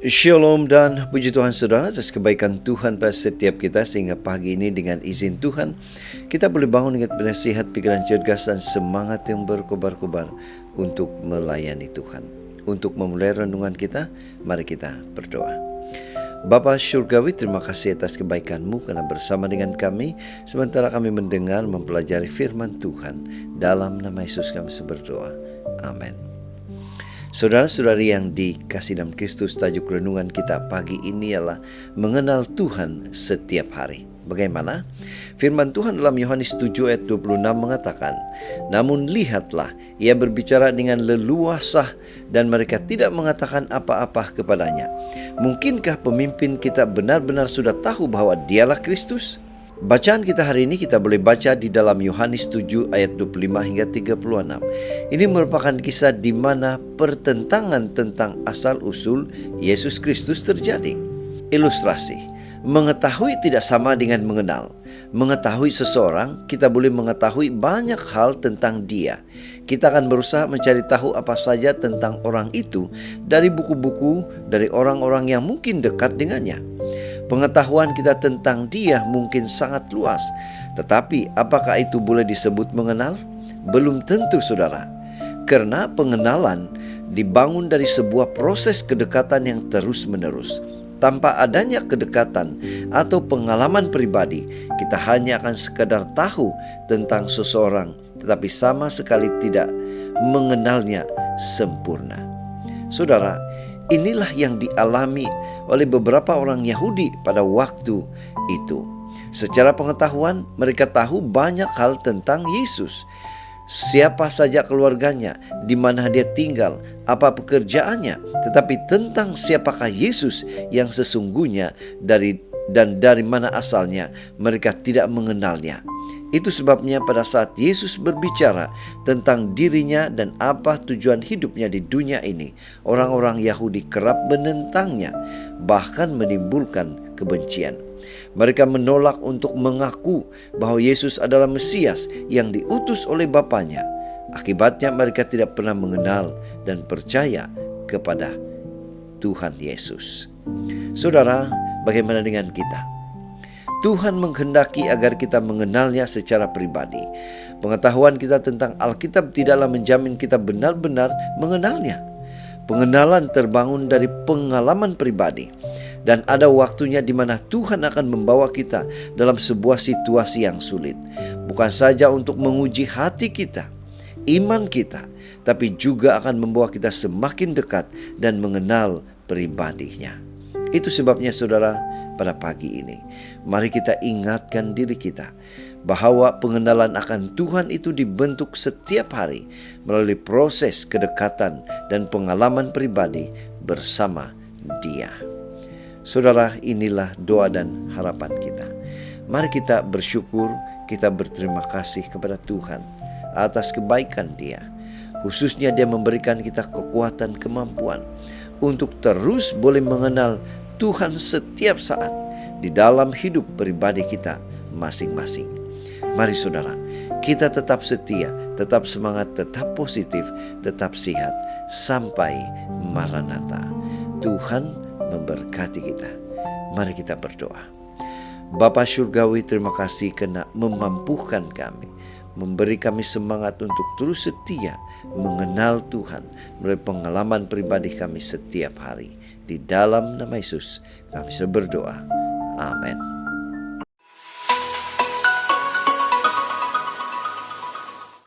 Shalom dan puji Tuhan saudara atas kebaikan Tuhan pada setiap kita, sehingga pagi ini dengan izin Tuhan kita boleh bangun dengan penasihat, pikiran cerdas dan semangat yang berkobar-kobar untuk melayani Tuhan. Untuk memulai renungan kita, mari kita berdoa. Bapa Surgawi, terima kasih atas kebaikan-Mu karena bersama dengan kami sementara kami mendengar mempelajari firman Tuhan. Dalam nama Yesus kami berdoa. Amin. Saudara-saudari yang dikasihi dalam Kristus, tajuk renungan kita pagi ini ialah mengenal Tuhan setiap hari. Bagaimana? Firman Tuhan dalam Yohanes 7 ayat 26 mengatakan, "Namun lihatlah, ia berbicara dengan leluasa dan mereka tidak mengatakan apa-apa kepadanya." Mungkinkah pemimpin kita benar-benar sudah tahu bahwa dialah Kristus? Bacaan kita hari ini kita boleh baca di dalam Yohanes 7 ayat 25 hingga 36. Ini merupakan kisah di mana pertentangan tentang asal-usul Yesus Kristus terjadi. Ilustrasi, mengetahui tidak sama dengan mengenal. Mengetahui seseorang, kita boleh mengetahui banyak hal tentang dia. Kita akan berusaha mencari tahu apa saja tentang orang itu dari buku-buku, dari orang-orang yang mungkin dekat dengannya. Pengetahuan kita tentang dia mungkin sangat luas, tetapi apakah itu boleh disebut mengenal? Belum tentu, saudara. Karena pengenalan dibangun dari sebuah proses kedekatan yang terus-menerus. Tanpa adanya kedekatan atau pengalaman pribadi, kita hanya akan sekadar tahu tentang seseorang, tetapi sama sekali tidak mengenalnya sempurna. Saudara, inilah yang dialami oleh beberapa orang Yahudi pada waktu itu. Secara pengetahuan, mereka tahu banyak hal tentang Yesus. Siapa saja keluarganya, di mana dia tinggal, apa pekerjaannya. Tetapi tentang siapakah Yesus yang sesungguhnya dan dari mana asalnya, mereka tidak mengenalnya. Itu sebabnya pada saat Yesus berbicara tentang dirinya dan apa tujuan hidupnya di dunia ini, orang-orang Yahudi kerap menentangnya, bahkan menimbulkan kebencian. Mereka menolak untuk mengaku bahwa Yesus adalah Mesias yang diutus oleh Bapanya. Akibatnya mereka tidak pernah mengenal dan percaya kepada Tuhan Yesus. Saudara, bagaimana dengan kita? Tuhan menghendaki agar kita mengenalnya secara pribadi. Pengetahuan kita tentang Alkitab tidaklah menjamin kita benar-benar mengenalnya. Pengenalan terbangun dari pengalaman pribadi. Dan ada waktunya di mana Tuhan akan membawa kita dalam sebuah situasi yang sulit. Bukan saja untuk menguji hati kita, iman kita, tapi juga akan membawa kita semakin dekat dan mengenal pribadinya. Itu sebabnya saudara, pada pagi ini mari kita ingatkan diri kita bahwa pengenalan akan Tuhan itu dibentuk setiap hari melalui proses kedekatan dan pengalaman pribadi bersama Dia. Saudara, inilah doa dan harapan kita. Mari kita bersyukur, kita berterima kasih kepada Tuhan atas kebaikan Dia. Khususnya Dia memberikan kita kekuatan, kemampuan untuk terus boleh mengenal Tuhan setiap saat di dalam hidup pribadi kita masing-masing. Mari saudara, kita tetap setia, tetap semangat, tetap positif, tetap sehat sampai Maranatha. Tuhan memberkati kita. Mari kita berdoa. Bapa Surgawi, terima kasih karena memampukan kami, memberi kami semangat untuk terus setia mengenal Tuhan melalui pengalaman pribadi kami setiap hari. Di dalam nama Yesus kami berdoa. Amin.